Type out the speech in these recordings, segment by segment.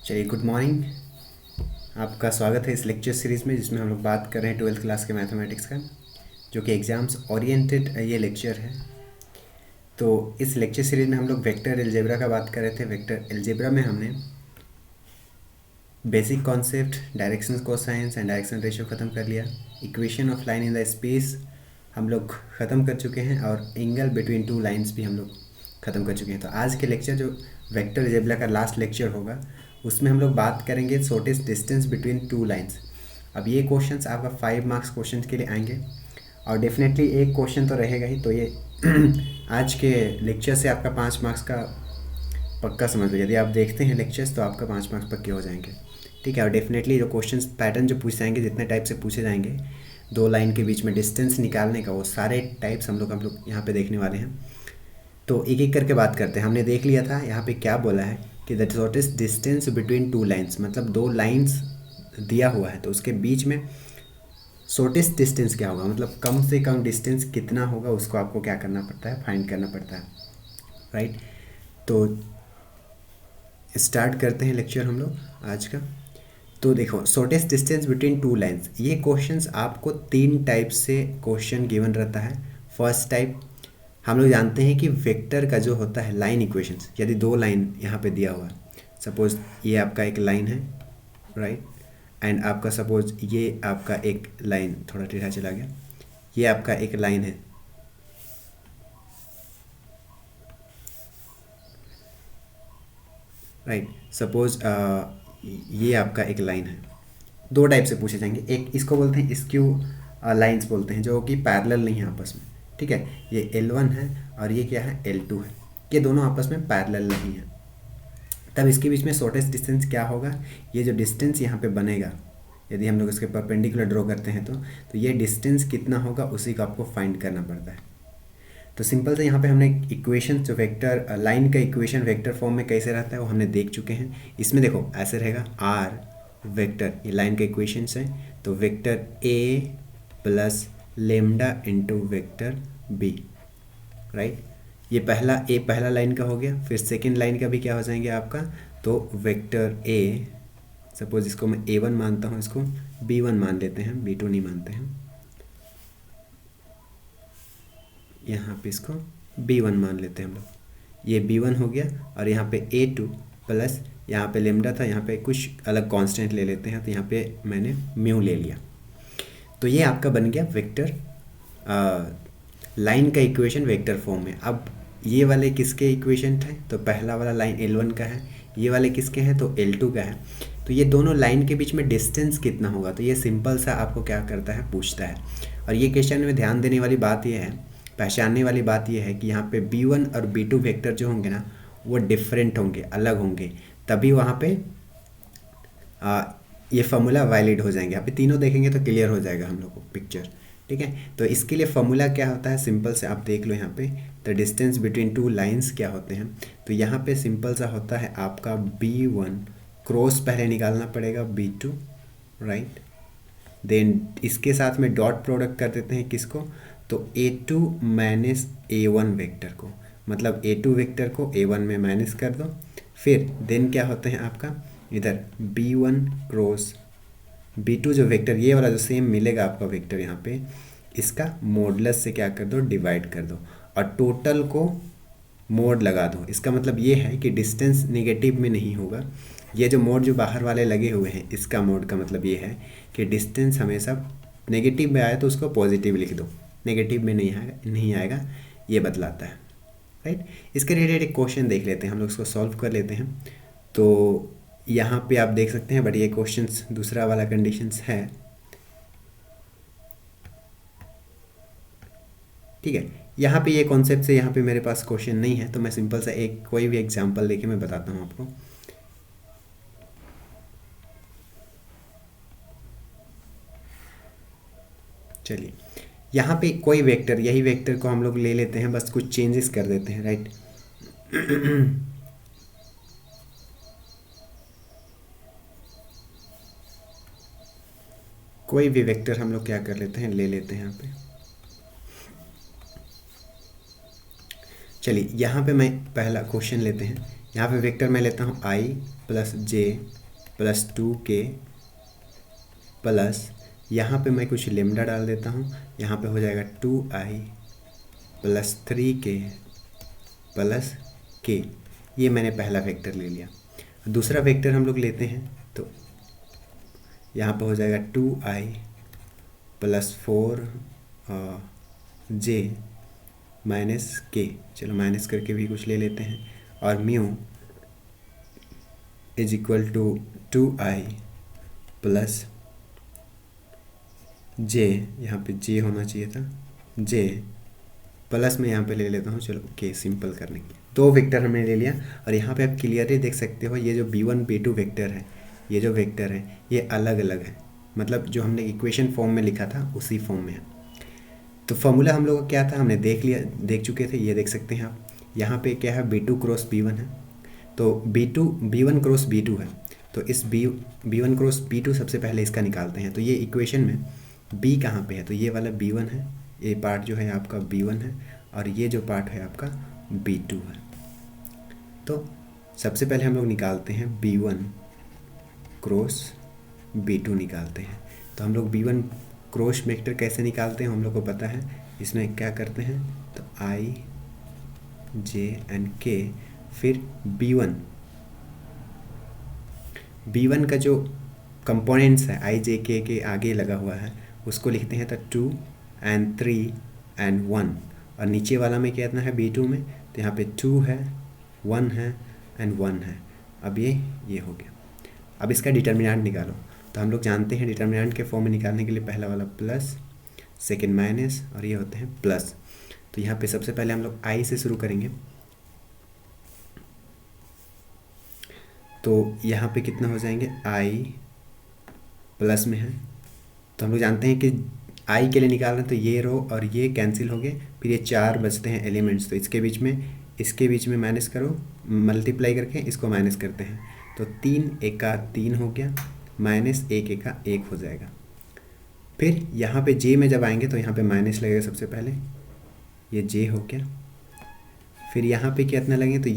चलिए, good morning. आपका स्वागत है इस लेक्चर सीरीज़ में जिसमें हम लोग बात कर रहे हैं 12th क्लास के मैथमेटिक्स का, जो कि एग्ज़ाम्स ओरिएंटेड ये लेक्चर है। तो इस लेक्चर सीरीज़ में हम लोग वेक्टर अलजेब्रा का बात कर रहे थे। वेक्टर अलजेब्रा में हमने basic concept, direction cosines and direction ratio ख़त्म कर लिया। Equation of line in the space हम लोग ख़त्म कर चुके हैं, और एंगल बिटवीन टू लाइन्स भी हम लोग ख़त्म कर चुके हैं। तो आज के लेक्चर जो वेक्टर अलजेब्रा का लास्ट लेक्चर होगा, उसमें हम लोग बात करेंगे shortest distance between two lines. अब ये क्वेश्चंस आपका 5 मार्क्स क्वेश्चन के लिए आएंगे, और डेफिनेटली एक क्वेश्चन तो रहेगा ही। तो ये आज के लेक्चर से आपका 5 मार्क्स का पक्का समझ लो। यदि आप देखते हैं लेक्चर्स तो आपका 5 मार्क्स पक्के हो जाएंगे, ठीक है। और डेफिनेटली जो क्वेश्चंस पैटर्न जो पूछे जाएंगे, जितने टाइप से पूछे जाएंगे दो लाइन के बीच में डिस्टेंस निकालने का, वो सारे टाइप्स हम लोग यहाँ पे देखने वाले हैं। तो एक एक करके बात करते हैं। हमने देख लिया था यहाँ पे क्या बोला है कि the shortest distance between two lines, मतलब दो लाइन्स दिया हुआ है तो उसके बीच में शॉर्टेस्ट डिस्टेंस क्या होगा, मतलब कम से कम डिस्टेंस कितना होगा, उसको आपको क्या करना पड़ता है, फाइंड करना पड़ता है, राइट। तो स्टार्ट करते हैं लेक्चर हम लोग आज का। तो देखो, shortest distance between two lines, ये क्वेश्चंस आपको 3 टाइप से क्वेश्चन गिवन रहता है। फर्स्ट टाइप, हम लोग जानते हैं कि वेक्टर का जो होता है लाइन इक्वेशंस, यदि दो लाइन यहाँ पे दिया हुआ है, सपोज ये आपका एक लाइन है, राइट, एंड आपका सपोज ये आपका एक लाइन, थोड़ा टेढ़ा चला गया, ये आपका एक लाइन है, राइट। सपोज ये आपका एक लाइन है। दो टाइप से पूछे जाएंगे। एक इसको बोलते हैं स्क्यू लाइंस बोलते हैं, जो कि पैरेलल नहीं है आपस में, ठीक है। ये L1 है और ये क्या है, L2 है। ये दोनों आपस में पैरेलल नहीं है। तब इसके बीच में शॉर्टेस्ट डिस्टेंस क्या होगा, ये जो डिस्टेंस यहाँ पे बनेगा, यदि हम लोग इसके परपेंडिकुलर ड्रॉ करते हैं तो ये डिस्टेंस कितना होगा, उसी को आपको फाइंड करना पड़ता है। तो सिंपल से यहाँ पे हमने इक्वेशन, जो वेक्टर लाइन का इक्वेशन वेक्टर फॉर्म में कैसे रहता है वो हमने देख चुके हैं। इसमें देखो ऐसे रहेगा, आर वेक्टर, ये लाइन का इक्वेशन है, तो vector a plus lambda into vector b, right. ये पहला लाइन का हो गया। फिर सेकेंड लाइन का भी क्या हो जाएंगे आपका, तो वेक्टर ए, सपोज इसको मैं A1 मानता हूँ, इसको B1 मान लेते हैं, B2 नहीं मानते हैं, यहाँ पे इसको B1 मान लेते हैं हम लोग। ये B1 हो गया, और यहाँ पे A2 प्लस, यहाँ पे लेमडा था, यहाँ पे कुछ अलग कांस्टेंट ले लेते हैं, तो यहाँ पे मैंने म्यू ले लिया। तो ये आपका बन गया वेक्टर लाइन का इक्वेशन वेक्टर फॉर्म में। अब ये वाले किसके इक्वेशन थे, तो पहला वाला लाइन L1 का है, ये वाले किसके हैं, तो L2 का है। तो ये दोनों लाइन के बीच में डिस्टेंस कितना होगा, तो ये सिंपल सा आपको क्या करता है, पूछता है। और ये क्वेश्चन में ध्यान देने वाली बात ये है, पहचानने वाली बात यह है कि यहाँ पे B1 और B2 वेक्टर जो होंगे ना, वो डिफरेंट होंगे, अलग होंगे, तभी वहाँ पे ये फॉर्मूला वैलिड हो जाएंगे। यहाँ पे तीनों देखेंगे तो क्लियर हो जाएगा हम लोग को पिक्चर, ठीक है। तो इसके लिए फॉर्मूला क्या होता है, सिंपल से आप देख लो यहाँ पे, the distance between two lines क्या होते हैं। तो यहाँ पे सिंपल सा होता है आपका B1 क्रॉस पहले निकालना पड़ेगा B2, राइट। देन इसके साथ में डॉट प्रोडक्ट कर देते हैं किसको, तो A2 माइनस A1 वेक्टर को, मतलब A2 वेक्टर को A1 में माइनस कर दो। फिर देन क्या होते हैं आपका, इधर B1 क्रॉस B2 जो वेक्टर, ये वाला जो सेम मिलेगा आपका वेक्टर, यहाँ पे इसका मॉडुलस से क्या कर दो, डिवाइड कर दो, और टोटल को मोड लगा दो। इसका मतलब ये है कि डिस्टेंस नेगेटिव में नहीं होगा। ये जो मोड जो बाहर वाले लगे हुए हैं, इसका मोड का मतलब ये है कि डिस्टेंस हमेशा नेगेटिव में आए तो उसको पॉजिटिव लिख दो, नेगेटिव में नहीं आएगा, ये बतलाता है, राइट। इसके रिलेटेड एक क्वेश्चन देख लेते हैं हम लोग, इसको सॉल्व कर लेते हैं। तो यहाँ पे आप देख सकते हैं, बट ये क्वेश्चंस दूसरा वाला कंडीशंस है, ठीक है। यहाँ पे ये कॉन्सेप्ट से यहाँ पे मेरे पास क्वेश्चन नहीं है, तो मैं सिंपल सा एक कोई भी एग्जांपल लेके मैं बताता हूँ आपको। चलिए, यहाँ पे कोई वेक्टर, यही वेक्टर को हम लोग ले लेते हैं, बस कुछ चेंजेस कर देते हैं, राइट। कोई भी वेक्टर हम लोग क्या कर लेते हैं, ले लेते हैं यहाँ पे। चलिए, यहाँ पे मैं पहला क्वेश्चन लेते हैं यहाँ पे वेक्टर मैं लेता हूँ i plus J plus 2k plus यहाँ पे मैं कुछ लेमडा डाल देता हूँ, यहाँ पे हो जाएगा 2i plus 3k plus k। ये मैंने पहला वेक्टर ले लिया। दूसरा वेक्टर हम लोग लेते हैं तो यहाँ पे हो जाएगा 2i plus 4j minus k। चलो माइनस करके भी कुछ ले लेते हैं, और mu is equal to 2i plus j, यहाँ पे j होना चाहिए था, j प्लस में यहाँ पे ले लेता हूँ, चलो k सिंपल करने के लिए। दो वेक्टर हमने ले लिया, और यहाँ पे आप क्लियरली देख सकते हो ये जो b1 b2 वेक्टर है, ये जो वेक्टर है ये अलग अलग है, मतलब जो हमने इक्वेशन फॉर्म में लिखा था उसी फॉर्म में है। तो फॉर्मूला हम लोग का क्या था हमने देख चुके थे, ये देख सकते हैं आप। यहाँ पे क्या है b2 क्रॉस b1 है, तो b1 क्रॉस b2 है, तो इस b1 क्रॉस b2 सबसे पहले इसका निकालते हैं। तो ये इक्वेशन में b कहाँ पे है, तो ये वाला b1 है, ये पार्ट जो है आपका b1 है, और ये जो पार्ट है आपका b2 है। तो सबसे पहले हम लोग निकालते हैं b1 क्रॉस b2 निकालते हैं। तो हम लोग b1 क्रॉस वेक्टर कैसे निकालते हैं हम लोग को पता है। इसमें क्या करते हैं, तो i j एंड k, फिर b1 का जो कंपोनेंट्स है i j k के आगे लगा हुआ है उसको लिखते हैं तो 2 एंड 3 एंड 1, और नीचे वाला में कितना है b2 में, तो यहाँ पे 2 है, 1 है एंड 1 है। अब ये हो गया। अब इसका डिटर्मिनेंट निकालो, तो हम लोग जानते हैं डिटर्मिनेंट के फॉर्म में निकालने के लिए पहला वाला प्लस, सेकंड माइनस, और ये होते हैं प्लस। तो यहाँ पे सबसे पहले हम लोग i से शुरू करेंगे, तो यहाँ पे कितना हो जाएंगे, i प्लस में है, तो हम लोग जानते हैं कि i के लिए निकाल रहे हैं, तो ये रो और ये कैंसिल हो गए, फिर ये 4 बचते हैं एलिमेंट्स, तो इसके बीच में माइनस करो, मल्टीप्लाई करके इसको माइनस करते हैं, तो 3 एका 3 हो गया, माइनस 1 एका 1 हो जाएगा। फिर यहाँ पे j में जब आएंगे तो यहाँ पे माइनस लगेगा, सबसे पहले ये j हो गया, फिर यहाँ पे कितना लगेंगे, तो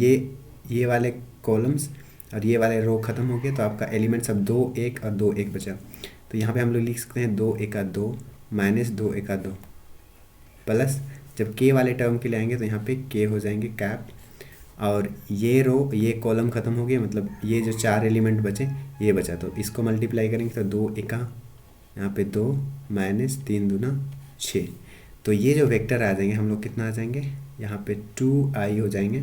ये वाले कॉलम्स और ये वाले रो ख़त्म हो गए, तो आपका एलिमेंट्स अब 2 1 और 2 1 बचा। तो यहाँ पे हम लोग लिख सकते हैं 2 एका 2 माइनस 2 एका 2 प्लस, जब k वाले टर्म के लिए आएंगे तो यहाँ पे k हो जाएंगे कैप, और ये रो ये कॉलम ख़त्म हो गया, मतलब ये जो 4 एलिमेंट बचे ये बचा, तो इसको मल्टीप्लाई करेंगे तो 2 एका यहाँ पे 2 माइनस 3 दूना 6। तो ये जो वेक्टर आ जाएंगे हम लोग कितना आ जाएंगे, यहाँ पे 2i हो जाएंगे,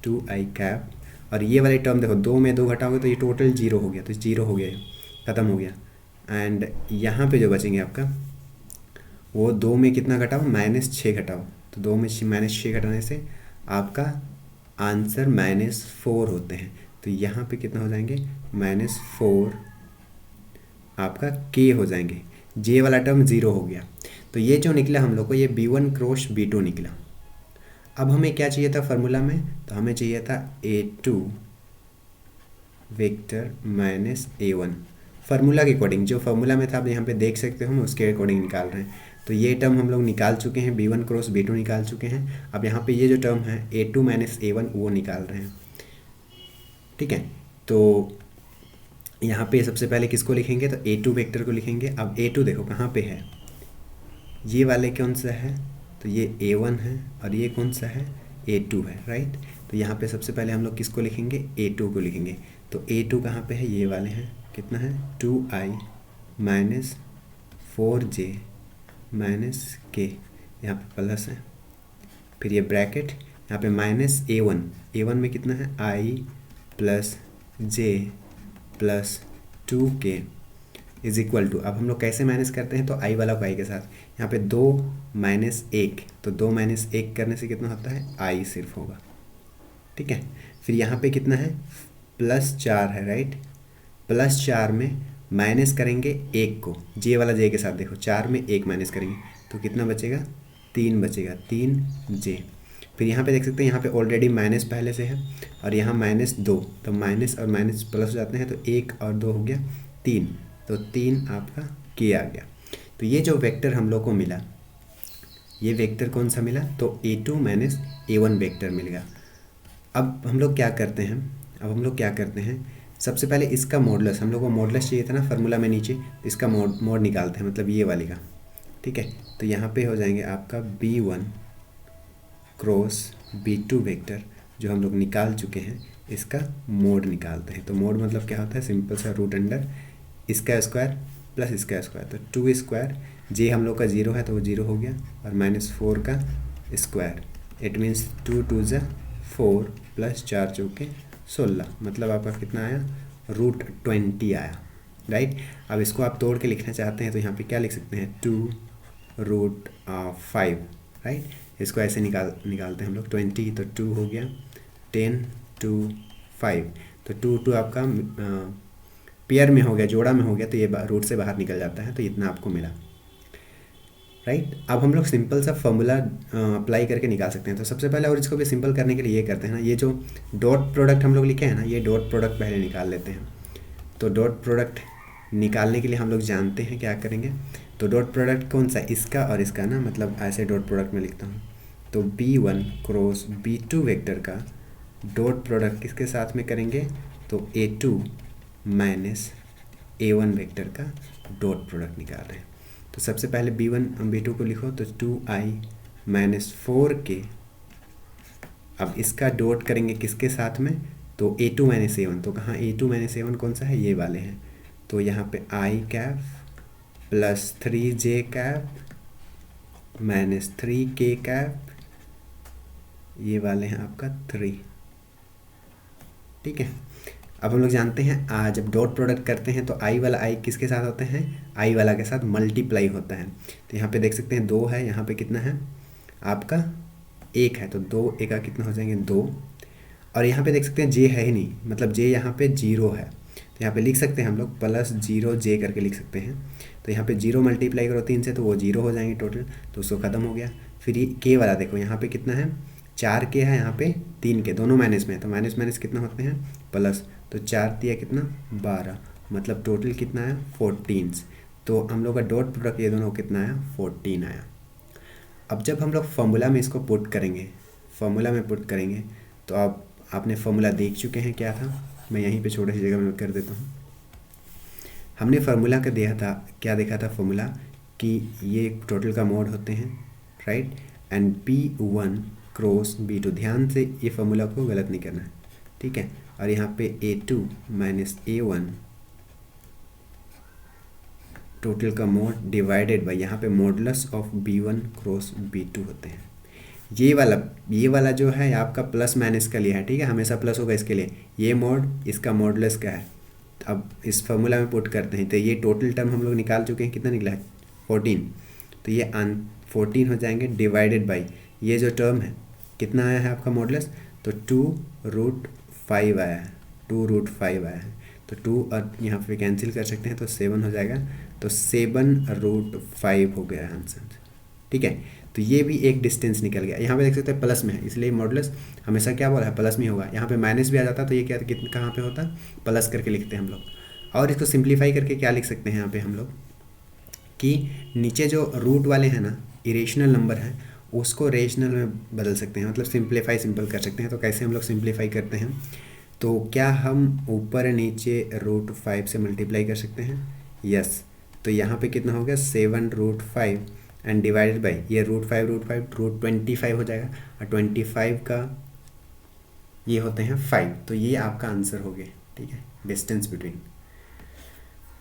2i कैप, और ये वाले टर्म देखो 2 में 2 घटाओगे तो ये टोटल 0 हो गया, तो 0 हो गया, ख़त्म हो गया। एंड यहाँ पे जो बचेंगे आपका वो 2 में कितना घटाओ, माइनस 6 घटाओ, तो 2 में माइनस 6 घटाने से आपका आंसर -4 होते हैं। तो यहाँ पे कितना हो जाएंगे, -4 आपका k हो जाएंगे, j वाला टर्म 0 हो गया। तो ये जो निकला हम लोग को ये b1 क्रॉस b2 निकला। अब हमें क्या चाहिए था फार्मूला में, तो हमें चाहिए था a2 vector minus a1, formula के अकॉर्डिंग जो फार्मूला में था आप यहाँ पे देख सकते हो हम उसके अकॉर्डिंग निकाल रहे हैं। तो ये टर्म हम लोग निकाल चुके हैं, b1 क्रॉस b2 निकाल चुके हैं। अब यहाँ पे ये जो टर्म है a2 माइनस a1 वो निकाल रहे हैं, ठीक है। तो यहाँ पे सबसे पहले किसको लिखेंगे, तो a2 वेक्टर को लिखेंगे। अब a2 देखो कहाँ पे है, ये वाले कौन सा है, तो ये a1 है, और ये कौन सा है, a2 है, राइट। तो यहाँ पे सबसे पहले हम लोग किसको लिखेंगे, a2 को लिखेंगे। तो a2 कहाँ पे है, ये वाले हैं, कितना है 2i minus 4j minus k, यहाँ पे प्लस है, फिर ये ब्रैकेट, यहाँ पे माइनस a1 में कितना है i plus j plus 2k is equal to, अब हम लोग कैसे माइनस करते हैं, तो i वाला को i के साथ, यहाँ पे 2 माइनस 1, तो 2 माइनस 1 करने से कितना होता है, i सिर्फ होगा, ठीक है। फिर यहाँ पे कितना है, +4 है, राइट। +4 में माइनस करेंगे 1 को, j वाला j के साथ, देखो 4 में 1 माइनस करेंगे तो कितना बचेगा, 3 बचेगा, 3j। फिर यहाँ पे देख सकते हैं यहाँ पे ऑलरेडी माइनस पहले से है, और यहाँ -2, तो माइनस और माइनस प्लस हो जाते हैं, तो 1 और 2 हो गया 3, तो 3 आपका k आ गया। तो ये जो वेक्टर हम लोग को मिला, ये वेक्टर कौन सा मिला, तो a2 माइनस a1 वेक्टर मिल गया। अब हम लोग क्या करते हैं, सबसे पहले इसका मॉडुलस, हम लोग को मॉडुलस चाहिए था ना फार्मूला में नीचे, तो इसका मोड निकालते हैं, मतलब ये वाले का। ठीक है, तो यहाँ पे हो जाएंगे आपका B1 क्रॉस B2 वेक्टर जो हम लोग निकाल चुके हैं, इसका मोड निकालते हैं। तो मोड मतलब क्या होता है, सिंपल सा रूट अंडर इसका स्क्वायर प्लस इसका स्क्वायर, तो 2 स्क्वायर, जे हम लोग का 0 है तो वो 0 हो गया, और -4 का स्क्वायर, इट मीन्स 2 2 ज़ा 4 प्लस 4 चौके 16, मतलब आपका कितना आया, √20 आया। राइट, अब इसको आप तोड़ के लिखना चाहते हैं तो यहाँ पे क्या लिख सकते हैं, 2√5। राइट, इसको ऐसे निकालते हैं हम लोग, 20 तो 2 हो गया, 10 2 5, तो 2 आपका पेयर में हो गया, जोड़ा में हो गया, तो ये रूट से बाहर निकल जाता है, तो इतना आपको मिला। राइट, अब हम लोग सिंपल सा फॉर्मूला अप्लाई करके निकाल सकते हैं। तो सबसे पहले, और इसको भी सिंपल करने के लिए ये करते हैं ना, ये जो डॉट प्रोडक्ट हम लोग लिखे हैं ना, ये डॉट प्रोडक्ट पहले निकाल लेते हैं। तो डॉट प्रोडक्ट निकालने के लिए हम लोग जानते हैं क्या करेंगे, तो डॉट प्रोडक्ट कौन सा, इसका और इसका ना, मतलब ऐसे डॉट प्रोडक्ट में लिखता हूँ। तो B1 क्रॉस B2 वेक्टर का डॉट प्रोडक्ट किसके साथ में करेंगे, तो A2 माइनस A1 वेक्टर का डॉट प्रोडक्ट निकाल रहे हैं। तो सबसे पहले B1 B2 को लिखो, तो 2i माइनस 4k, अब इसका डॉट करेंगे किसके साथ में, तो A2 माइनस A1, तो कहाँ A2 माइनस A1 कौन सा है, ये वाले हैं, तो यहाँ पे i cap plus 3j cap minus 3k cap, ये वाले हैं आपका 3। ठीक है, अब हम लोग जानते हैं जब डॉट प्रोडक्ट करते हैं तो आई वाला आई किसके साथ होते हैं, आई वाला के साथ मल्टीप्लाई होता है। तो यहाँ पे देख सकते हैं 2 है, यहाँ पे कितना है आपका 1 है, तो 2 एका कितना हो जाएंगे 2, और यहाँ पे देख सकते हैं जे है ही नहीं, मतलब जे यहाँ पे 0 है, तो यहाँ पे लिख सकते हैं हम लोग +0j करके लिख सकते हैं। तो यहाँ पे 0 मल्टीप्लाई करो 3 से तो वो 0 हो जाएंगे टोटल, तो उसको ख़त्म हो गया। फिर ये के वाला देखो, यहाँ पे कितना है 4k है, यहाँ पे 3k, दोनों माइनस में है, तो माइनस माइनस कितना होते हैं प्लस, तो 4 दिया कितना 12, मतलब टोटल कितना है 14। तो हम लोग का डॉट प्रोडक्ट ये दोनों कितना आया 14 आया। अब जब हम लोग फॉर्मूला में इसको पुट करेंगे, तो आपने फॉर्मूला देख चुके हैं क्या था, मैं यहीं पे छोटी सी जगह में कर देता हूँ। हमने फार्मूला का क्या देखा था फॉर्मूला, कि ये टोटल का मोड होते हैं, right, and B1 cross B2, ध्यान से ये फार्मूला को गलत नहीं करना है, ठीक है। और यहाँ पे A2 माइनस A1 टोटल का मोड डिवाइडेड बाय, यहाँ पे modulus of B1 cross B2 होते हैं। ये वाला जो है आपका प्लस माइनस का लिया है, ठीक है, हमेशा प्लस होगा इसके लिए, ये मोड इसका मॉडुलस का है। अब इस फार्मूला में पुट करते हैं, तो ये टोटल टर्म हम लोग निकाल चुके हैं, कितना निकला है 14, तो ये 14 हो जाएंगे डिवाइडेड बाई ये जो टर्म है कितना आया है आपका मॉडुलस, तो 2√5 आया है, 2√5 आया है, तो 2 और यहाँ पे कैंसिल कर सकते हैं, तो 7 हो जाएगा, तो 7√5 हो गया आंसर, ठीक है। तो ये भी एक डिस्टेंस निकल गया। यहाँ पे देख सकते हैं प्लस में है, इसलिए मॉडुलस हमेशा क्या बोला है प्लस में होगा। यहाँ पे माइनस भी आ जाता तो ये क्या कितना कहाँ पे होता, प्लस करके लिखते हैं हम लोग। और इसको सिंप्लीफाई करके क्या लिख सकते हैं यहाँ पे हम लोग, कि नीचे जो रूट वाले हैं ना, इरेशनल नंबर है, उसको रेशनल में बदल सकते हैं, मतलब सिंपल कर सकते हैं। तो कैसे हम लोग सिंप्लीफाई करते हैं, तो क्या हम ऊपर नीचे √5 से मल्टीप्लाई कर सकते हैं, यस। तो यहाँ पे कितना हो गया 7√5 एंड डिवाइडेड बाई ये √5 हो जाएगा, और 25 का ये होते हैं 5, तो ये आपका आंसर हो गया, ठीक है, डिस्टेंस बिटवीन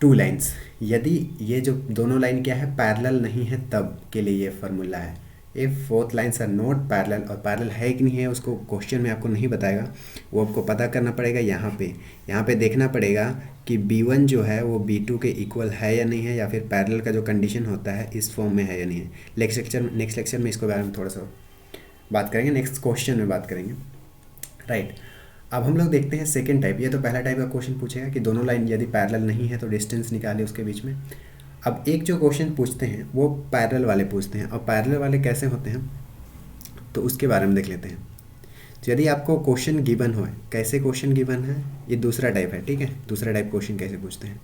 2 लाइन्स। यदि ये जो दोनों लाइन क्या है पैरेलल नहीं है तब के लिए ये फार्मूला है। If both lines are not parallel, और पैरेलल है कि नहीं है उसको क्वेश्चन में आपको नहीं बताएगा, वो आपको पता करना पड़ेगा। यहाँ पे देखना पड़ेगा कि B1 जो है वो B2 के इक्वल है या नहीं है, या फिर पैरेलल का जो कंडीशन होता है इस फॉर्म में है या नहीं है। नेक्स्ट लेक्चर में इसके बारे में थोड़ा सा बात करेंगे, नेक्स्ट क्वेश्चन में बात करेंगे, राइट। अब हम लोग देखते हैं सेकेंड टाइप। ये तो पहला टाइप का क्वेश्चन पूछेगा कि दोनों लाइन यदि पैरेलल नहीं है तो डिस्टेंस निकाले उसके बीच में। अब एक जो क्वेश्चन पूछते हैं वो पैरेलल वाले पूछते हैं, और पैरेलल वाले कैसे होते हैं तो उसके बारे में देख लेते हैं। तो यदि आपको क्वेश्चन गिवन हो, कैसे क्वेश्चन गिवन है, ये दूसरा टाइप है, ठीक है। दूसरा टाइप क्वेश्चन कैसे पूछते हैं,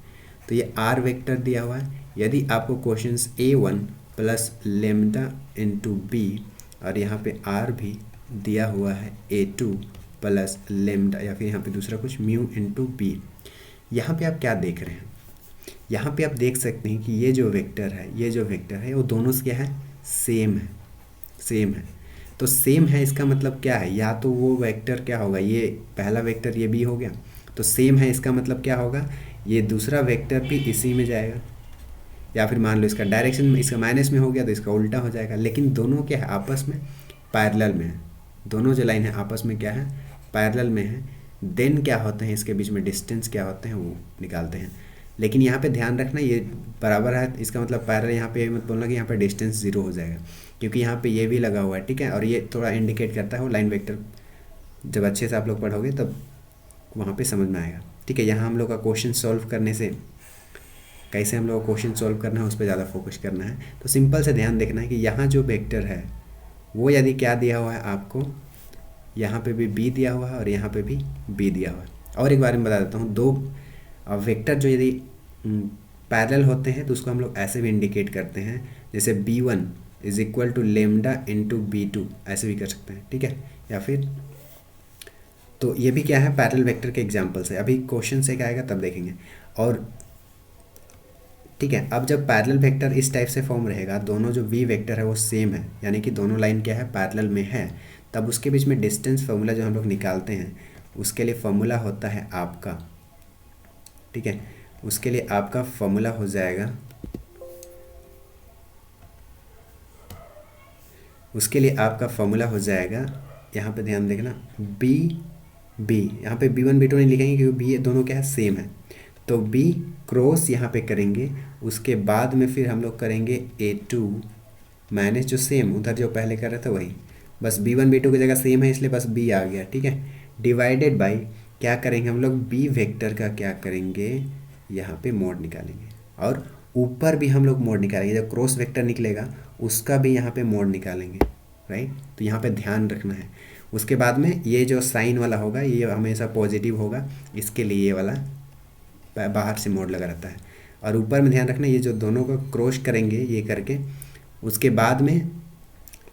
तो ये R वेक्टर दिया हुआ है। यदि आपको question A1 plus lambda into B, और यहाँ पे R भी दिया हुआ है A2 प्लस लेमडा या फिर यहाँ पे दूसरा कुछ म्यू इंटू बी। यहाँ पे आप क्या देख रहे हैं, यहाँ पे आप देख सकते हैं कि ये जो वेक्टर है, ये जो वेक्टर है वो दोनों से क्या है, सेम है, सेम है। तो सेम है इसका मतलब क्या है, या तो वो वेक्टर क्या होगा, ये पहला वेक्टर ये बी हो गया, तो सेम है इसका मतलब क्या होगा, ये दूसरा वेक्टर भी इसी में जाएगा, या फिर मान लो इसका डायरेक्शन इसका माइनस में हो गया तो इसका उल्टा हो जाएगा। लेकिन दोनों क्या है, आपस में पैरेलल में है, दोनों जो लाइन है आपस में क्या है, पैरेलल में है। देन क्या होते हैं, इसके बीच में डिस्टेंस क्या होते हैं वो निकालते हैं। लेकिन यहाँ पे ध्यान रखना ये बराबर है, इसका मतलब पैरेलल, यहाँ पे मत बोलना कि यहाँ पे डिस्टेंस ज़ीरो हो जाएगा, क्योंकि यहाँ पे ये भी लगा हुआ है, ठीक है। और ये थोड़ा इंडिकेट करता है वो लाइन वेक्टर, जब अच्छे से आप लोग पढ़ोगे तब वहाँ पे समझ में आएगा, ठीक है। यहाँ हम लोग का क्वेश्चन सॉल्व करने से, कैसे हम लोग को क्वेश्चन सॉल्व करना है उस पर ज़्यादा फोकस करना है। तो सिंपल से ध्यान देखना है कि यहाँ जो वेक्टर है वो यदि क्या दिया हुआ है आपको, यहाँ पे भी बी दिया हुआ है और यहाँ पे भी बी दिया हुआ है। और एक बार मैं बता देता हूँ, दो वेक्टर जो यदि पैरेलल होते हैं तो उसको हम लोग ऐसे भी इंडिकेट करते हैं, जैसे b1 is equal to lambda into b2, ऐसे भी कर सकते हैं, ठीक है। या फिर तो ये भी क्या है, पैरेलल वेक्टर के एग्जांपल्स है। अभी क्वेश्चन से क्या आएगा तब देखेंगे। और ठीक है, अब जब पैरेलल वेक्टर इस टाइप से फॉर्म रहेगा, दोनों जो v वेक्टर है वो सेम है, यानी कि दोनों लाइन क्या है, पैरेलल में है, तब उसके बीच में डिस्टेंस फार्मूला जो हम लोग निकालते हैं उसके लिए फार्मूला होता है आपका, ठीक है। उसके लिए आपका फार्मूला हो जाएगा, उसके लिए आपका फार्मूला हो जाएगा, यहाँ पे ध्यान देखना, बी, यहाँ पे b1 b2 नहीं लिखेंगे क्योंकि बी दोनों क्या है, सेम है। तो b क्रॉस यहाँ पे करेंगे, उसके बाद में फिर हम लोग करेंगे a2 माइनस जो सेम उधर जो पहले कर रहे थे वही, बस b1 b2 की जगह सेम है इसलिए बस b आ गया, ठीक है। डिवाइडेड बाई क्या करेंगे हम लोग, b वेक्टर का क्या करेंगे, यहाँ पे मोड निकालेंगे, और ऊपर भी हम लोग मोड निकालेंगे, जब क्रॉस वेक्टर निकलेगा उसका भी यहाँ पे मोड निकालेंगे, राइट। तो यहाँ पे ध्यान रखना है। उसके बाद में ये जो साइन वाला होगा ये हमेशा पॉजिटिव होगा, इसके लिए ये वाला बाहर से मोड लगा रहता है। और ऊपर में ध्यान रखना, ये जो दोनों को क्रॉस करेंगे ये करके, उसके बाद में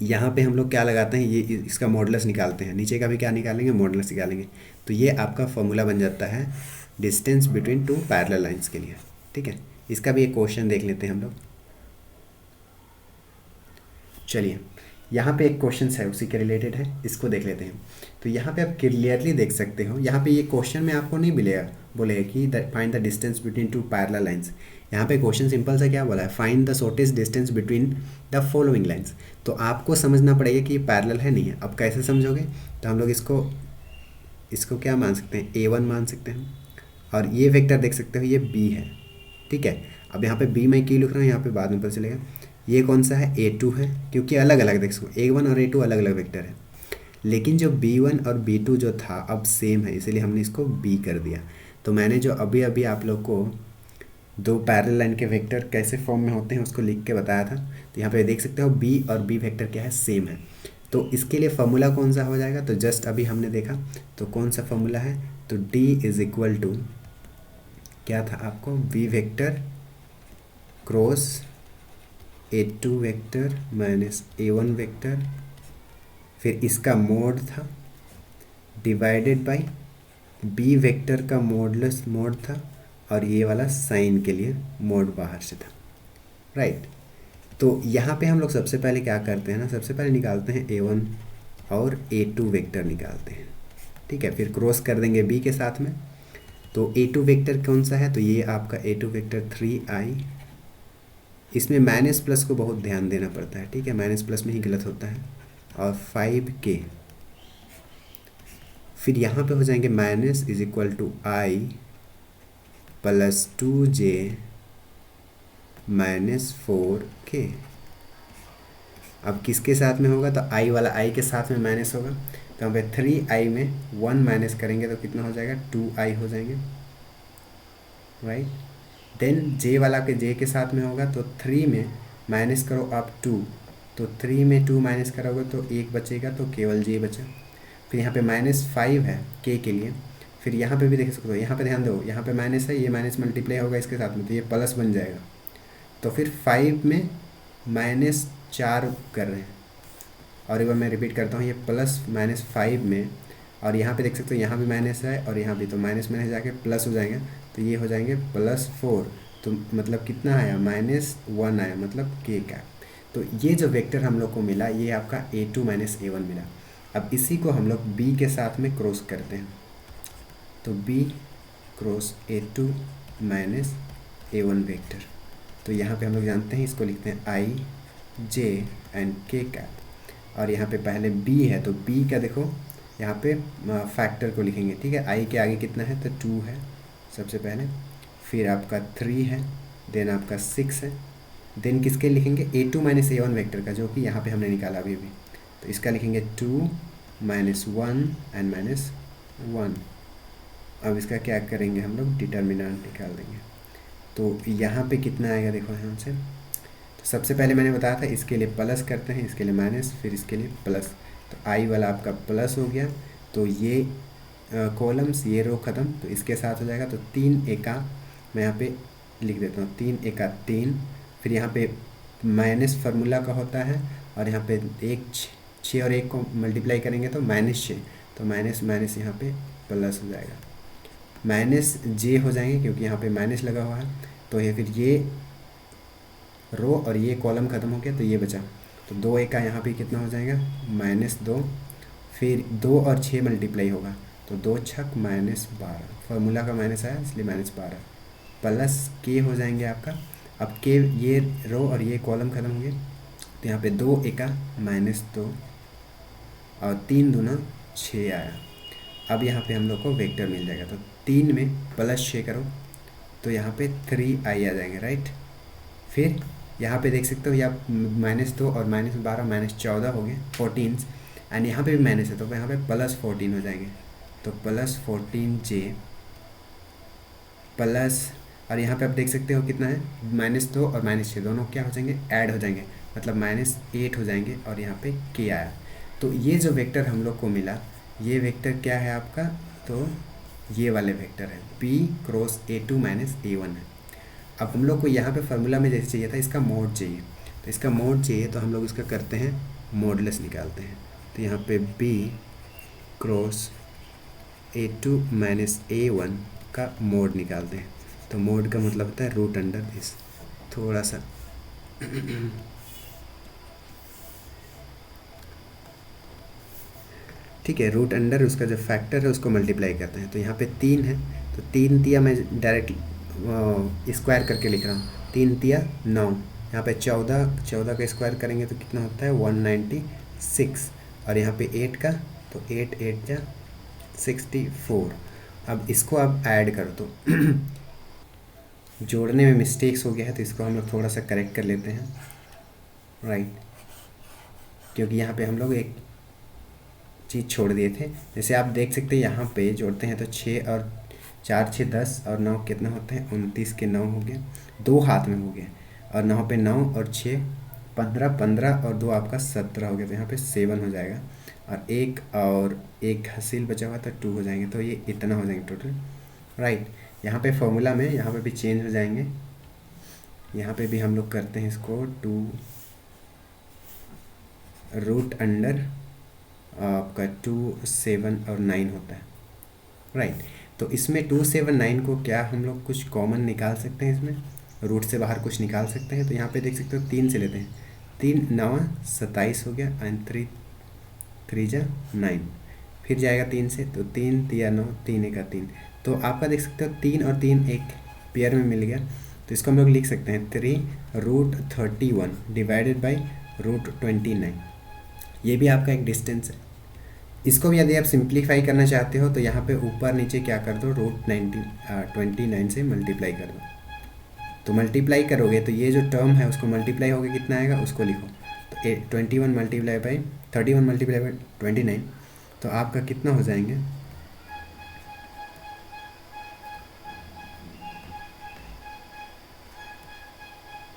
यहाँ पे हम लोग क्या लगाते हैं, ये इसका मॉडुलस निकालते हैं, नीचे का भी क्या निकालेंगे, मॉडुलस निकालेंगे। तो ये आपका फॉर्मूला बन जाता है distance between two parallel lines के लिए, ठीक है। इसका भी एक क्वेश्चन देख लेते हैं हम लोग। चलिए, यहाँ पे एक क्वेश्चन है उसी के रिलेटेड है, इसको देख लेते हैं। तो यहाँ पे आप क्लियरली देख सकते हो, यहाँ पे ये क्वेश्चन में आपको नहीं मिलेगा, बोलेगा कि find the distance between two parallel lines. यहाँ पे क्वेश्चन सिंपल सा क्या बोला है, find the shortest distance between the following lines. तो आपको समझना पड़ेगा कि ये पैरेलल है नहीं है। अब कैसे समझोगे, तो हम लोग इसको क्या मान सकते हैं, a1 मान सकते हैं, और ये वेक्टर देख सकते हो ये b है, ठीक है। अब यहाँ पे b मैं क्यों लिख रहा हूँ, यहाँ पे बाद में पता चलेगा। ये कौन सा है, a2 है, क्योंकि अलग अलग देख सको, a1 और a2 अलग अलग वेक्टर है। लेकिन जो b1 और b2 जो था अब सेम है, इसीलिए हमने इसको b कर दिया। तो मैंने जो अभी अभी आप लोग को दो पैरेलल लाइन के वेक्टर कैसे फॉर्म में होते हैं उसको लिख के बताया था। तो यहाँ पे देख सकते हो b और b वेक्टर क्या है, सेम है। तो इसके लिए फार्मूला कौन सा हो जाएगा, तो जस्ट अभी हमने देखा, तो कौन सा फार्मूला है, तो d इज इक्वल टू क्या था आपको, v vector cross a2 vector minus a1 vector, फिर इसका मोड था डिवाइडेड बाय b वेक्टर का मॉडुलस मोड था, और ये वाला साइन के लिए मोड बाहर से था, राइट। तो यहाँ पे हम लोग सबसे पहले क्या करते हैं ना, सबसे पहले निकालते हैं a1 और a2 वेक्टर निकालते हैं, ठीक है। फिर क्रॉस कर देंगे b के साथ में। तो a2 वेक्टर कौन सा है, तो ये आपका a2 वेक्टर 3i, इसमें माइनस प्लस को बहुत ध्यान देना पड़ता है, ठीक है, माइनस प्लस में ही गलत होता है, और 5k। फिर यहाँ पे हो जाएंगे minus is equal to i plus 2j minus 4k। अब किसके साथ में होगा, तो i वाला i के साथ में माइनस होगा, तो यहाँ पे 3i में 1 माइनस करेंगे तो कितना हो जाएगा, 2i हो जाएंगे, राइट। देन j वाला के j के साथ में होगा, तो 3 में माइनस करो आप 2, तो 3 में 2 माइनस करोगे तो 1 बचेगा, तो केवल j बचा। फिर यहाँ पे -5 है k के लिए। फिर यहाँ पे भी देख सकते हो, यहाँ पे ध्यान दो, यहाँ पे माइनस है, ये माइनस मल्टीप्लाई होगा इसके साथ में, तो ये प्लस बन जाएगा। तो फिर 5 में -4 कर रहे हैं, और एक बार मैं रिपीट करता हूँ, ये प्लस -5 में और यहाँ पे देख सकते हो यहाँ भी माइनस है और यहाँ भी, तो माइनस माइनस जाके प्लस हो जाएंगे, तो ये हो जाएंगे +4। तो मतलब कितना आया, -1 आया, मतलब के का। तो ये जो वेक्टर हम लोग को मिला ये आपका a2 - a1 मिला। अब इसी को हम लोग b के साथ में क्रॉस करते हैं, तो b cross a2 - a1 vector. तो यहाँ पे हम लोग जानते हैं, इसको लिखते हैं i j and k cap. और यहाँ पे पहले b है, तो b का देखो यहाँ पे फैक्टर को लिखेंगे, ठीक है। i के आगे कितना है, तो 2 है सबसे पहले, फिर आपका 3 है, देन आपका 6 है, देन किसके लिखेंगे, a2 - a1 वेक्टर का, जो कि यहाँ पे हमने निकाला अभी अभी। तो इसका लिखेंगे 2 - 1 एंड -1। अब इसका क्या करेंगे हम लोग, डिटर्मिनेंट निकाल देंगे। तो यहाँ पे कितना आएगा देखो यहाँ से, तो सबसे पहले मैंने बताया था इसके लिए प्लस करते हैं, इसके लिए माइनस, फिर इसके लिए प्लस। तो आई वाला आपका प्लस हो गया, तो ये कॉलम्स, ये रो ख़त्म, तो इसके साथ हो जाएगा। तो 3 एका मैं यहाँ पे लिख देता हूँ, 3 एका 3, फिर यहाँ पे माइनस फार्मूला का होता है, और यहाँ पे 6 और 1 को मल्टीप्लाई करेंगे तो -6, तो माइनस माइनस यहाँ पे प्लस हो जाएगा, -j हो जाएंगे क्योंकि यहाँ पे माइनस लगा हुआ है। तो ये फिर ये रो और ये कॉलम ख़त्म हो गया, तो ये बचा। तो 2 एका यहाँ पे कितना हो जाएगा, -2, फिर 2 और 6 मल्टीप्लाई होगा, तो 2 छक -12, फार्मूला का माइनस आया इसलिए -12, प्लस के हो जाएंगे आपका। अब के, ये रो और ये कॉलम ख़त्म हो गए, तो यहाँ पे 2 एका -2 और 3 दूना 6 आया। अब यहाँ पे हम लोग को वेक्टर मिल जाएगा, तो 3 में +6 करो तो यहाँ पे 3i आ जाएंगे, राइट। फिर यहाँ पे देख सकते हो या -2 और -12 -14 हो गए 14, एंड यहाँ पे भी माइनस है, तो यहाँ पे +14 हो जाएंगे, तो +14j प्लस, और यहाँ पे आप देख सकते हो कितना है, -2 और -6 दोनों क्या हो जाएंगे, ऐड हो जाएंगे, मतलब -8 हो जाएंगे, और यहाँ पे k आया। तो ये जो वेक्टर हम लोग को मिला, ये वेक्टर क्या है आपका, तो ये वाले वेक्टर है b क्रॉस a2 - a1 है। अब हम लोग को यहाँ पे फार्मूला में जैसे चाहिए था, इसका मोड चाहिए, तो इसका मोड चाहिए, तो हम लोग इसका करते हैं मॉडुलस निकालते हैं। तो यहाँ पे b क्रॉस a2 - a1 का मोड निकालते हैं। तो मोड का मतलब होता है रूट अंडर दिस, थोड़ा सा ठीक है, रूट अंडर उसका जो फैक्टर है उसको मल्टीप्लाई करते हैं। तो यहाँ पे 3 है, तो 3 तिया मैं डायरेक्ट स्क्वायर करके लिख रहा हूँ, 3 तिया 9, यहाँ पे 14 का स्क्वायर करेंगे तो कितना होता है 196, और यहाँ पे 8 का, तो 8 8 जा 64। अब इसको आप ऐड करो तो जोड़ने में मिस्टेक्स हो गया है, तो इसको हम लोग थोड़ा सा करेक्ट कर लेते हैं, राइट, क्योंकि यहाँ पे हम लोग एक चीज़ छोड़ दिए थे। जैसे आप देख सकते हैं यहाँ पे जोड़ते हैं तो 6 और 4 6 10 और 9 कितना होते हैं, 29 के 9 हो गए, 2 हाथ में हो गए, और 9 पे 9 और 6 15, 15 और 2 आपका 17 हो गया, तो यहाँ पे 7 हो जाएगा, और एक हसील बचा हुआ तो 2 हो जाएंगे, तो ये इतना हो जाएंगे टोटल, राइट। यहाँ पे फॉर्मूला में यहाँ पे भी चेंज हो जाएंगे, यहाँ पे भी हम लोग करते हैं इसको 2 रूट अंडर आपका 2 7 और 9 होता है, राइट। तो इसमें 2 7 9 को क्या हम लोग कुछ कॉमन निकाल सकते हैं, इसमें रूट से बाहर कुछ निकाल सकते हैं। तो यहाँ पे देख सकते हो 3 से लेते हैं, 3 9 27 हो गया, एंड 3 3 जा 9, फिर जाएगा 3 से, तो 3 तिया 9, 3 एका 3, तो आपका देख सकते हो 3 और 3 एक पेयर में मिल गया। तो इसको हम लोग लिख सकते हैं 3 रूट 31 डिवाइडेड बाई रूट 29, ये भी आपका एक डिस्टेंस है। इसको भी यदि आप सिंप्लीफाई करना चाहते हो तो यहाँ पे ऊपर नीचे क्या कर दो, रूट 29 से मल्टीप्लाई कर दो, तो मल्टीप्लाई करोगे तो ये जो टर्म है उसको मल्टीप्लाई होगा, कितना आएगा उसको लिखो, तो 21 मल्टीप्लाई बाई 31 मल्टीप्लाई बाई 29, तो आपका कितना हो जाएंगे,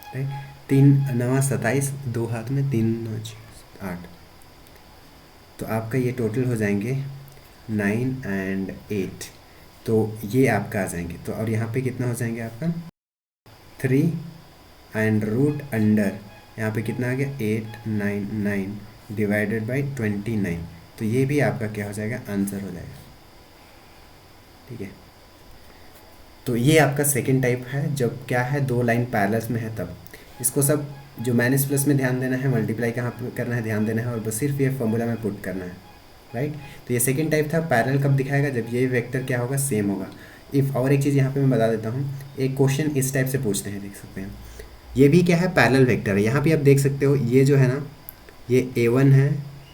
राइट, 3 9 27, 2 हाथ में 3 9 6 8, तो आपका ये टोटल हो जाएंगे 9 एंड 8, तो ये आपका आ जाएंगे। तो और यहाँ पे कितना हो जाएंगे आपका 3 एंड रूट अंडर, यहाँ पे कितना आ गया 8 9 9 डिवाइडेड बाई 29, तो ये भी आपका क्या हो जाएगा, आंसर हो जाएगा। ठीक है, तो ये आपका सेकेंड टाइप है, जब क्या है दो लाइन पैरेलल्स में है तब। इसको सब जो माइनस प्लस में ध्यान देना है, मल्टीप्लाई कहाँ पे करना है ध्यान देना है, और बस सिर्फ ये फॉर्मूला में पुट करना है, राइट। तो ये सेकेंड टाइप था। पैरेलल कब दिखाएगा, जब ये वेक्टर क्या होगा, सेम होगा। इफ़ और एक चीज़ यहाँ पे मैं बता देता हूँ, एक क्वेश्चन इस टाइप से पूछते हैं, देख सकते हैं, ये भी क्या है, पैरेलल वेक्टर है। यहाँ पे आप देख सकते हो ये जो है ना, ये A1 है,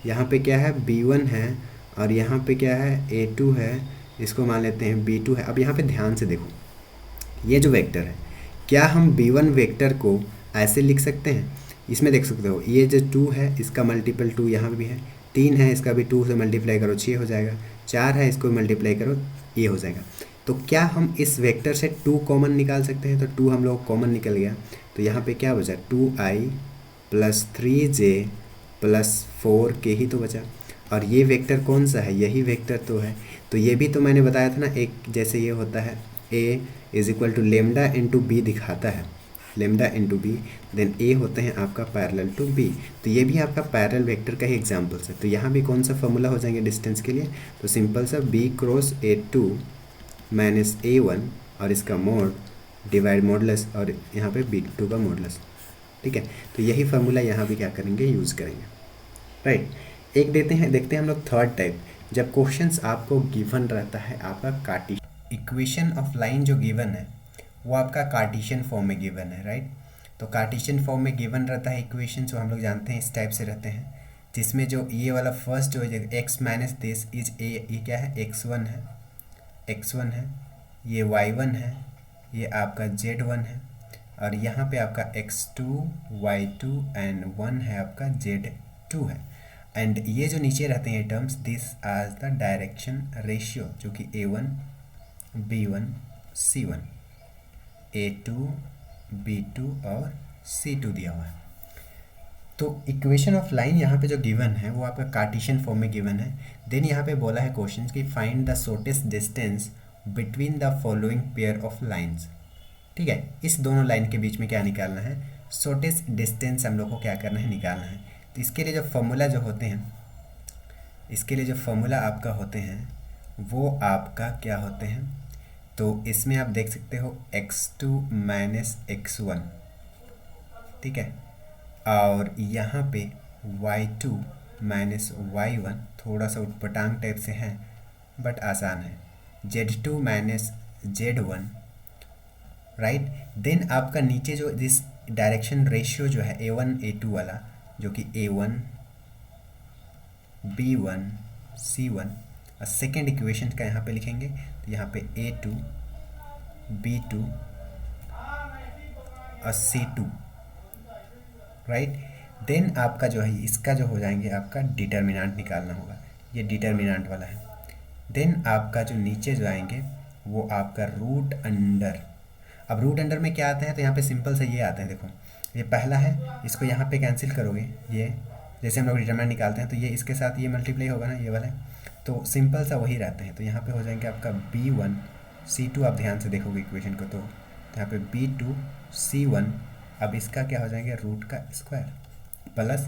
यहाँ पे क्या है B1 है, और यहाँ पे क्या है A2 है, इसको मान लेते हैं B2 है। अब यहाँ पे ध्यान से देखो, ये जो वेक्टर है, क्या हम B1 वेक्टर को ऐसे लिख सकते हैं, इसमें देख सकते हो ये जो 2 है इसका मल्टीपल 2 यहाँ पे भी है, 3 है इसका भी 2 से मल्टीप्लाई करो 6 हो जाएगा, 4 है इसको मल्टीप्लाई करो ये हो जाएगा। तो क्या हम इस वेक्टर से 2 कॉमन निकाल सकते हैं, तो 2 हम लोग कॉमन निकल गया, तो यहाँ पे क्या बचा, 2i plus 3j plus 4k ही तो बचा। और ये वेक्टर कौन सा है, यही वेक्टर तो है। तो ये भी तो मैंने बताया था ना, एक जैसे ये होता है a is equal to lambda into b दिखाता है, lambda into b, then a होते हैं आपका पैरेलल टू बी। तो ये भी आपका पैरेलल वेक्टर का ही एग्जाम्पल्स है। तो यहाँ भी कौन सा फॉर्मूला हो जाएंगे डिस्टेंस के लिए, तो सिंपल सा b cross A2 minus A1 और इसका मोड डिवाइड मॉडुलस, और यहाँ पे B2 का मॉडुलस। ठीक है, तो यही फार्मूला यहाँ भी क्या करेंगे, यूज़ करेंगे, राइट। एक देखते हैं हम लोग थर्ड टाइप, जब क्वेश्चंस आपको गिवन रहता है आपका कार्टेशियन इक्वेशन ऑफ लाइन जो गिवन है वो आपका कार्टेशियन फॉर्म में गिवन है, राइट। तो कार्टेशियन फॉर्म में गिवन रहता है इक्वेशन, जो हम लोग जानते हैं इस टाइप से रहते हैं, जिसमें जो ये वाला फर्स्ट जो है x minus this is a, ये क्या है x1 है, x1 है, ये y1 है, ये आपका z1 है, और यहाँ पे आपका x2 y2 एंड 1 है आपका z2 है। एंड ये जो नीचे रहते हैं टर्म्स, दिस आज द डायरेक्शन रेशियो, जो कि a1 b1 c1 a2 b2 और c2 दिया हुआ है। तो इक्वेशन ऑफ लाइन यहाँ पे जो गिवन है वो आपका कार्टेशियन फॉर्म में गिवन है। देन यहाँ पे बोला है क्वेश्चन कि find the shortest distance between the following pair of lines. ठीक है, इस दोनों लाइन के बीच में क्या निकालना है, शॉर्टेस्ट डिस्टेंस हम लोग को क्या करना है, निकालना है। तो इसके लिए जो फॉर्मूला जो होते हैं, इसके लिए जो फॉर्मूला आपका होते हैं वो आपका क्या होते हैं, तो इसमें आप देख सकते हो x2 माइनस x1, ठीक है, और यहाँ पे y2 माइनस y1, थोड़ा सा उटपटांग टाइप से है बट आसान है, z2 minus z1, right. Then आपका नीचे जो दिस डायरेक्शन रेशियो जो है a1 a2 वाला, जो कि a1 b1 c1, और सेकेंड इक्वेशन का यहाँ पे लिखेंगे, तो यहाँ पे a2 b2 और c2, राइट। देन आपका जो है इसका जो हो जाएंगे आपका डिटर्मिनेंट निकालना होगा, ये डिटर्मिनेंट वाला है। देन आपका जो नीचे जो आएंगे वो आपका रूट अंडर। अब रूट अंडर में क्या आता है, तो यहाँ पे सिंपल से ये आता है, देखो ये पहला है, इसको यहाँ पे कैंसिल करोगे, ये जैसे हम लोग डिटरमिनेंट निकालते हैं तो ये इसके साथ ये मल्टीप्लाई होगा ना, ये वाला, तो सिंपल सा वही रहते हैं। तो यहाँ पे हो जाएंगे आपका b1 c2, आप ध्यान से देखोगे इक्वेशन को, तो यहाँ पे b2 c1, अब इसका क्या हो जाएंगे, रूट का स्क्वायर प्लस,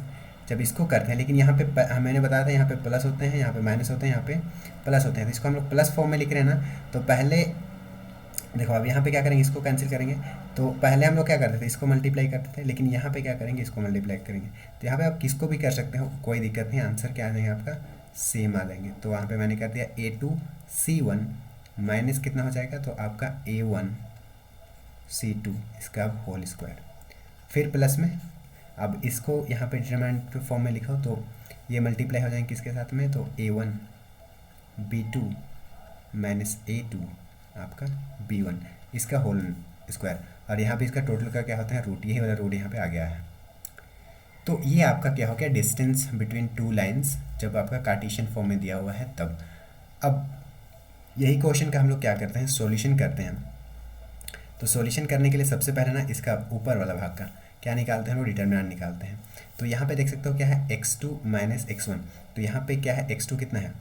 जब इसको करते हैं, लेकिन यहाँ पे मैंने बताया था यहाँ पे प्लस होते हैं, यहाँ पे माइनस होते हैं, यहाँ पे प्लस होते हैं, तो इसको हम लोग प्लस फॉर्म में लिख रहे हैं ना। तो पहले देखो अब यहाँ पे क्या करेंगे, इसको कैंसिल करेंगे, तो पहले हम लोग क्या करते थे, इसको मल्टीप्लाई करते थे, लेकिन यहाँ पे क्या करेंगे, इसको मल्टीप्लाई करेंगे। तो यहाँ पे आप किसको भी कर सकते हो, कोई दिक्कत नहीं, आंसर क्या आ जाएंगे आपका सेम आ जाएंगे। तो वहाँ पे मैंने कर दिया a2 c1 माइनस कितना हो जाएगा, तो आपका a1 c2 इसका होल स्क्वायर, फिर प्लस में, अब इसको यहाँ पे डिटरमिनेंट फॉर्म में लिखो, तो ये मल्टीप्लाई हो जाएंगे किसके साथ में, तो a1 b2 माइनस a2 आपका b1 इसका होल स्क्वायर, और यहाँ पे इसका टोटल का क्या होता है, रूट, यही वाला रूट यहाँ पे आ गया है। तो ये आपका क्या हो गया, डिस्टेंस बिटवीन टू लाइंस, जब आपका कार्टेशियन फॉर्म में दिया हुआ है तब। अब यही क्वेश्चन का हम लोग क्या करते हैं, सॉल्यूशन करते हैं। तो सॉल्यूशन करने के लिए सबसे पहले ना इसका ऊपर वाला भाग का क्या निकालते हैं, वो डिटरमिनेंट निकालते हैं। तो यहाँ पे देख सकते हो क्या है, x2 माइनस x1, तो यहाँ पे क्या है, x2 कितना है,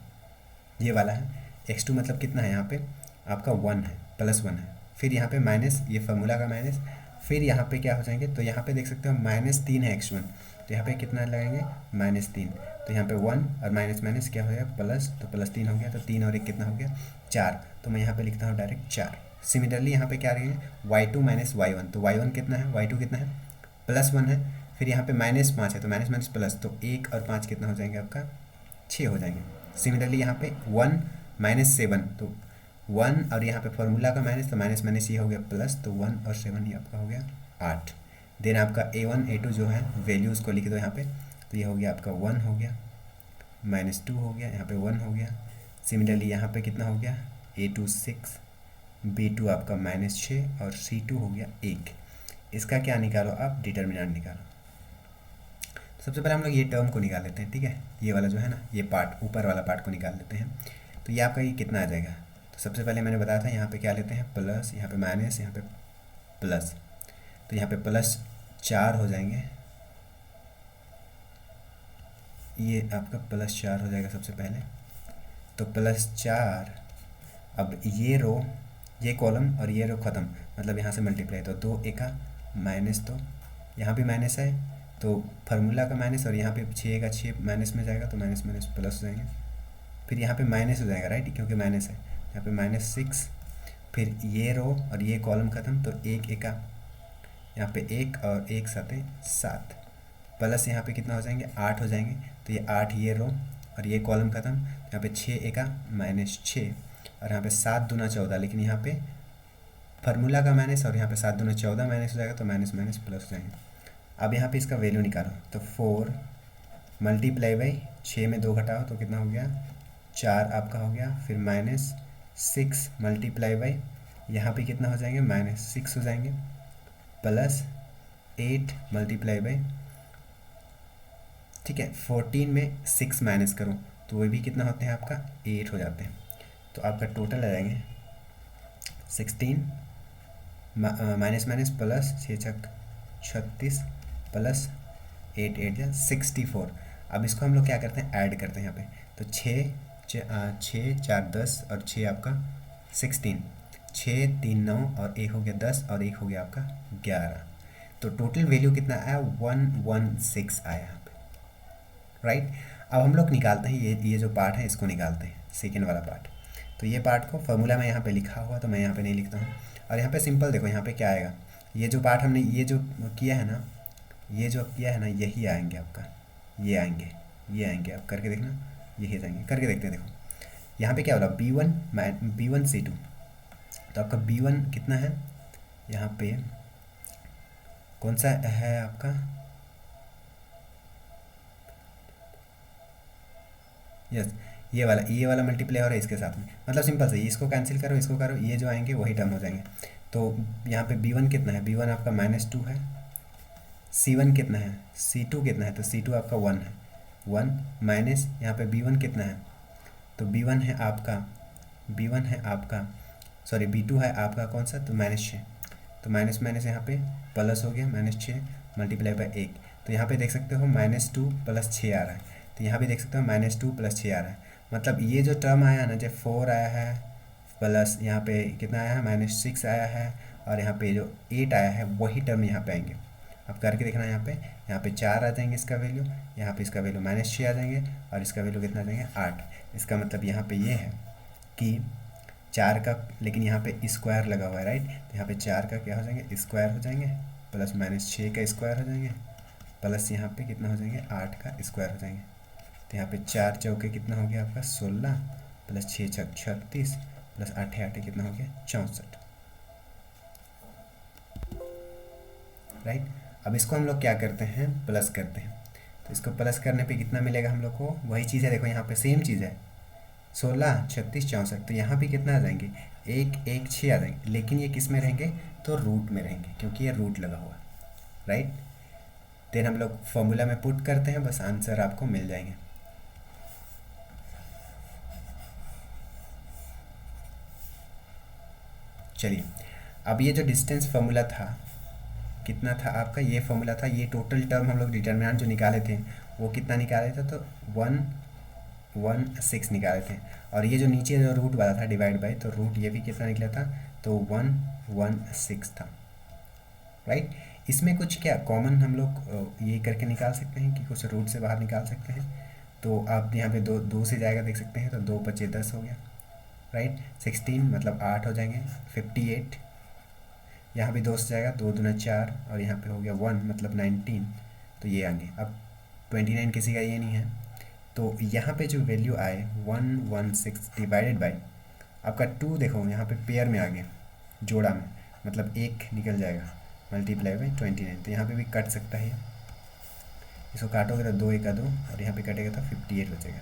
ये वाला है, x2 मतलब कितना है, यहाँ पे आपका 1 है, प्लस 1 है, फिर यहाँ पे माइनस, ये फार्मूला का माइनस, फिर यहाँ पे क्या हो जाएंगे, तो यहाँ पे देख सकते हो -3 है x1, तो यहाँ पे कितना लगाएंगे, -3, तो यहाँ पे 1 और माइनस माइनस क्या हो गया प्लस, तो प्लस 3 हो गया, तो 3 और 1 कितना हो गया 4, तो मैं यहाँ पे लिखता हूँ डायरेक्ट 4। सिमिलरली यहाँ पे क्या आ रही है y2 माइनस y1, तो y1 कितना है y2 कितना है +1 है, फिर यहाँ पे -5 है तो माइनस माइनस प्लस, तो 1 और 5 कितना हो जाएंगे आपका 6 हो जाएंगे। सिमिलरली यहाँ पे 1 -7, तो 1 और यहाँ पे फॉर्मूला का माइनस, तो माइनस माइनस ये हो गया प्लस, तो 1 और 7 ये आपका हो गया 8। देन आपका a1 a2 जो है वैल्यूज़ को लिख दो यहाँ पे, तो ये हो गया आपका 1 हो गया, -2 हो गया, यहाँ पे 1 हो गया। सिमिलरली यहाँ पे कितना हो गया a2 6, b2 आपका -6 और c2 हो गया 1। इसका क्या निकालो आप डिटर्मिनेंट निकालो। सबसे पहले हम लोग ये टर्म को निकाल लेते हैं, ठीक है, ये वाला जो है ना ये पार्ट ऊपर वाला पार्ट को निकाल लेते हैं। तो ये आपका ये कितना आ जाएगा, तो सबसे पहले मैंने बताया था यहाँ पे क्या लेते हैं प्लस, यहाँ पे माइनस, यहाँ पे प्लस, तो यहाँ पे +4 हो जाएंगे, ये आपका +4 हो जाएगा सबसे पहले, तो +4। अब ये रो ये कॉलम और ये रो ख़त्म, मतलब यहाँ से मल्टीप्लाई, तो 2 एका -2, यहाँ भी माइनस है तो फार्मूला का माइनस, और यहाँ पे 6 का 6 माइनस में जाएगा तो माइनस माइनस प्लस हो जाएंगे, फिर यहाँ पे माइनस हो जाएगा राइट, क्योंकि माइनस है, यहाँ पे -6, फिर ये रो और ये कॉलम ख़त्म, तो 1 एका यहाँ पे 1 और 1 7 7, प्लस यहाँ पे कितना हो जाएंगे 8 हो जाएंगे, तो ये 8 ये रो और ये कॉलम ख़त्म, यहाँ पे 6 एका -6 और यहाँ पे 7 दूना 14, लेकिन यहाँ पे फार्मूला का माइनस और यहाँ पे 7 दूना 14 माइनस हो जाएगा, तो माइनस माइनस प्लस हो जाएंगे। अब यहाँ पे इसका वैल्यू निकालो, तो 4 मल्टीप्लाई बाई 6 में 2 घटाओ तो कितना हो गया 4 आपका हो गया, फिर -6 मल्टीप्लाई बाई यहाँ पे कितना हो जाएंगे -6 हो जाएंगे, प्लस 8 मल्टीप्लाई बाई, ठीक है 14 में 6 माइनस करो तो वो भी कितना होते हैं आपका 8 हो जाते हैं, तो आपका टोटल आ जाएंगे 16 माइनस माइनस प्लस 6 छक 36 प्लस 8 8 या 64। अब इसको हम लोग क्या करते हैं ऐड करते हैं यहाँ पे, तो 6 4 10 और 6 आपका 16, 6 3 9 और 1 हो गया 10 और 1 हो गया आपका 11, तो टोटल वैल्यू कितना आया 116 आया यहाँ पे राइट। अब हम लोग निकालते हैं ये जो पार्ट है इसको निकालते हैं सेकेंड वाला पार्ट, तो ये पार्ट को फॉर्मूला में यहाँ पे लिखा हुआ तो मैं यहाँ पे नहीं लिखता हूँ, और यहाँ पे सिंपल देखो यहाँ पे क्या आएगा, ये जो पार्ट हमने ये जो किया है ना ये जो किया है ना यही आएंगे आपका, ये आएंगे आप करके देखना, यही जाएंगे करके देखते हैं। देखो यहाँ पे क्या हो रहा B1 C2, तो आपका B1 कितना है यहाँ पे कौन सा है आपका यस ये वाला मल्टीप्लाई हो रहा है इसके साथ में, मतलब सिंपल से इसको कैंसिल करो इसको करो, ये जो आएंगे वही टर्म हो जाएंगे। तो यहाँ पे B1 कितना है, B1 आपका -2 है, C1 कितना है, C2 कितना है, तो C2 आपका 1 है, 1 माइनस यहाँ पे B1 कितना है, तो B1 है आपका सॉरी B2 है आपका कौन सा, तो -6, तो माइनस माइनस यहाँ पे प्लस हो गया -6 मल्टीप्लाई बाई 1, तो यहाँ पे देख सकते हो -2 + 6 आ रहा है, तो यहाँ भी देख सकते हो -2 + 6 आ रहा है, मतलब ये जो टर्म आया ना जब 4 आया है प्लस यहाँ पे कितना आया है -6 आया है, और यहाँ पे जो 8 आया है वही टर्म यहाँ पे आएंगे। आप करके देखना यहाँ पे 4 आ जाएंगे इसका वैल्यू, यहाँ पे इसका वैल्यू -6 आ जाएंगे, और इसका वैल्यू कितना आ जाएंगे 8। इसका मतलब यहाँ पे ये है कि 4 का, लेकिन यहाँ पे स्क्वायर लगा हुआ है राइट, तो यहाँ पे 4 का क्या हो जाएंगे स्क्वायर हो जाएंगे, प्लस -6 का स्क्वायर हो जाएंगे, प्लस यहाँ पे कितना हो जाएंगे 8 का स्क्वायर हो जाएंगे, तो यहाँ पे 4 चौके कितना हो गया आपका 16 प्लस 6 छक 36 प्लस 8 8 कितना हो गया 64 राइट। अब इसको हम लोग क्या करते हैं प्लस करते हैं, तो इसको प्लस करने पे कितना मिलेगा हम लोग को, वही चीज़ है देखो यहाँ पे सेम चीज़ है 16 36 64, तो यहाँ पे कितना आ जाएंगे 1 1 6 आ जाएंगे, लेकिन ये किस में रहेंगे तो रूट में रहेंगे क्योंकि ये रूट लगा हुआ राइट। देन हम लोग फॉर्मूला में पुट करते हैं, बस आंसर आपको मिल जाएंगे। चलिए अब ये जो डिस्टेंस फार्मूला था कितना था आपका, ये फार्मूला था, ये टोटल टर्म हम लोग डिटर्मिनेंट जो निकाले थे वो कितना निकाले थे, तो 116 निकाले थे, और ये जो नीचे जो रूट वाला था डिवाइड बाय, तो रूट ये भी कितना निकला था, तो 116 था राइट। इसमें कुछ क्या कॉमन हम लोग ये करके निकाल सकते हैं कि कुछ रूट से बाहर निकाल सकते हैं, तो आप यहाँ पे दो दो से जाएगा देख सकते हैं, तो 2 पचे 10 हो गया, राइट। 16 मतलब 8 हो जाएंगे। 58 यहाँ भी 2 से जाएगा, 2 दूना 4, और यहाँ पे हो गया 1 मतलब 19, तो ये आगे। अब 29 किसी का ये नहीं है, तो यहाँ पे जो वैल्यू आए 116 डिवाइडेड बाई आपका 2, देखो यहाँ पे पेयर में आ गया, जोड़ा में, मतलब 1 निकल जाएगा, मल्टीप्लाई बाई 29, तो यहाँ पे भी कट सकता है। इसको काटोगे तो 2 1 2, और यहाँ पे कटेगा तो 58 बचेगा,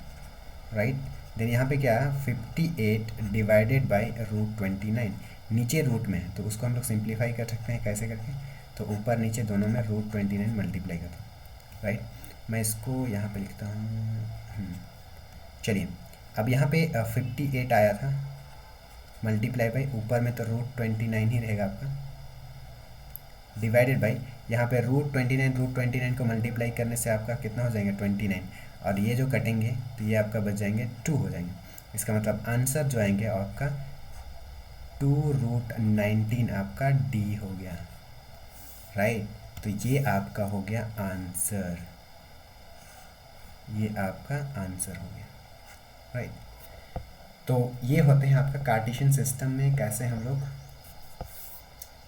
राइट। देन यहाँ पे क्या है, 58 डिवाइडेड बाई √29, नीचे रूट में है तो उसको हम लोग सिंप्लीफाई कर सकते हैं, कैसे करके, तो ऊपर नीचे दोनों में √29 मल्टीप्लाई करता हूँ, राइट। मैं इसको यहाँ पे लिखता हूँ। चलिए, अब यहाँ पे 58 आया था, मल्टीप्लाई बाई ऊपर में तो √29 ही रहेगा आपका, डिवाइडेड बाई यहाँ पे √29 को मल्टीप्लाई करने से आपका कितना हो जाएगा 29, और ये जो कटेंगे तो ये आपका बच जाएंगे 2 हो जाएंगे। इसका मतलब आंसर जो आएंगे आपका 2√19 आपका डी हो गया, राइट। तो ये आपका हो गया आंसर, ये आपका आंसर हो गया, राइट। तो ये होते हैं आपका कार्टेशियन सिस्टम में कैसे हम लोग,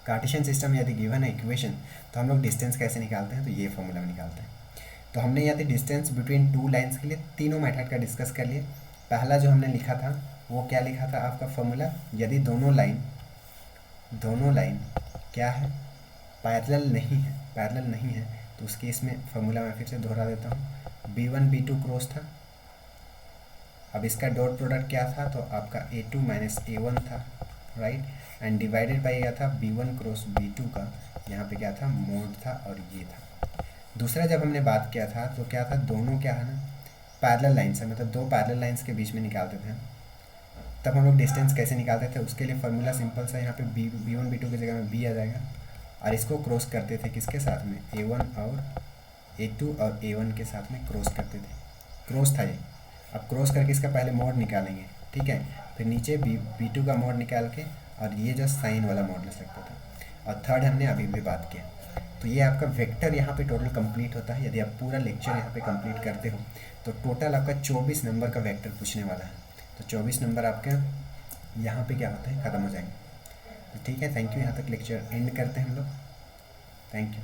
कार्टेशियन सिस्टम में यदि गिवन है इक्वेशन तो हम लोग डिस्टेंस कैसे निकालते हैं, तो ये फॉर्मूला में निकालते हैं। तो हमने यदि डिस्टेंस बिटवीन 2 लाइंस के लिए तीनों मेथड का डिस्कस कर लिए। पहला जो हमने लिखा था वो क्या लिखा था आपका फॉर्मूला, यदि दोनों लाइन क्या है, पैरेलल नहीं है, तो उस केस में फॉर्मूला मैं फिर से दोहरा देता हूँ। B1 B2 क्रॉस था, अब इसका डॉट प्रोडक्ट क्या था, तो आपका A2 माइनस A1 था, राइट, एंड डिवाइडेड बाई क्या था B1 क्रॉस B2 का, यहाँ पे क्या था मोड था, और ये था। दूसरा जब हमने बात किया था तो क्या था, दोनों क्या है ना पैरेलल लाइन्स है, मतलब 2 पैरेलल लाइन्स के बीच में निकालते थे, तब हम लोग डिस्टेंस कैसे निकालते थे, उसके लिए फार्मूला सिंपल सा, यहाँ पे B1 B2 की जगह में B आ जाएगा, और इसको क्रॉस करते थे किसके साथ में, A1 और A2 और A1 के साथ में क्रॉस करते थे, क्रॉस था ये। अब क्रॉस करके इसका पहले मोड निकालेंगे, ठीक है, फिर नीचे B2 का मोड निकाल के, और ये जो साइन वाला मोड ले सकता था, और थर्ड हमने अभी भी बात किया। तो ये आपका वेक्टर यहाँ पे टोटल कंप्लीट होता है। यदि आप पूरा लेक्चर यहाँ पे कंप्लीट करते हो तो टोटल आपका 24 नंबर का वेक्टर पूछने वाला है, तो 24 नंबर आपके यहाँ पे क्या होता है ख़त्म हो जाएंगे। तो ठीक है, थैंक यू, यहाँ तक लेक्चर एंड करते हैं हम लोग, थैंक यू।